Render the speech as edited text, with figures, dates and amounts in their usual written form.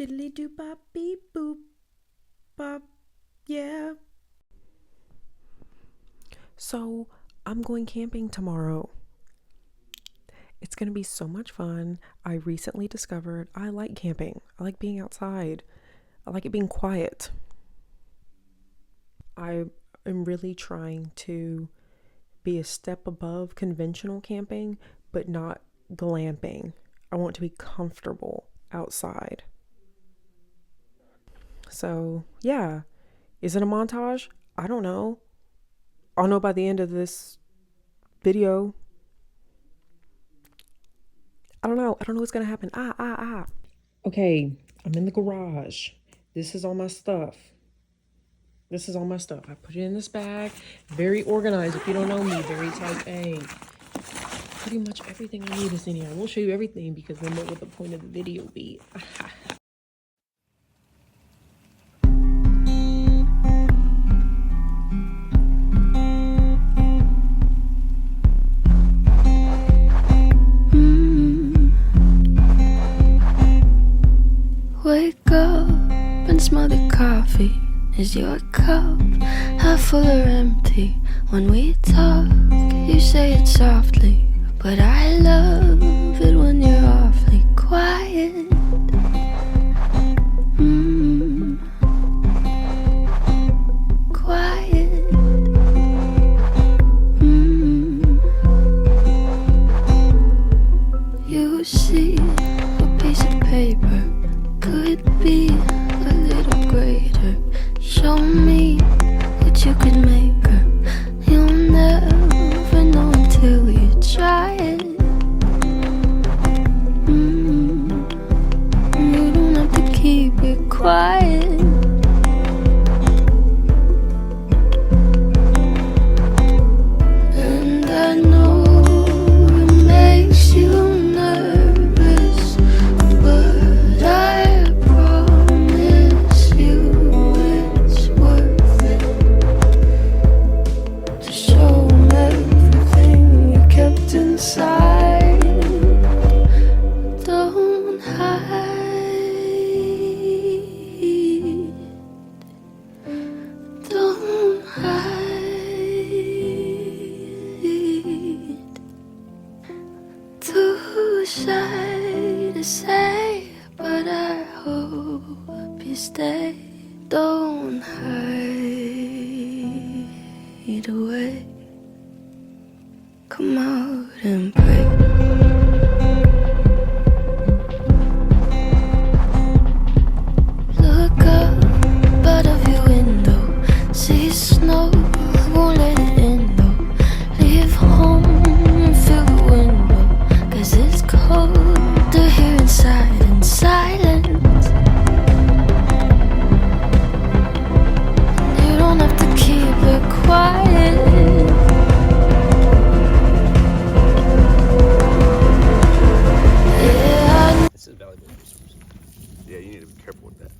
Shiddly doo bop beep boop bop, yeah. So I'm going camping tomorrow. It's gonna be so much fun. I recently discovered I like camping. I like being outside. I like it being quiet. I am really trying to be a step above conventional camping, but not glamping. I want to be comfortable outside. So, yeah. Is it a montage? I don't know. I'll know by the end of this video. I don't know. I don't know what's gonna happen. Okay, I'm in the garage. This is all my stuff. I put it in this bag. Very organized. If you don't know me, very type A. Pretty much everything I need is in here. I won't show you everything because then what would the point of the video be? Wake up and smell the coffee. Is your cup half full or empty? When we talk, you say it softly, but I love it when you're awfully quiet. Quiet. You see a piece of paper could be a little greater. Show me what you could make her. You'll never know until you try it. You don't have to keep it quiet. And I know it makes you nervous, but I promise you it's worth it to show 'em everything you kept inside. Don't hide, don't hide. Too shy to say, but I hope you stay. Don't hide away. Come out and pray. Look up out of your window. See snow, won't let it in though. Leave home and fill the window, 'cause it's colder here inside in silence. You don't have to keep it quiet. This is valuable resource. Yeah, you need to be careful with that.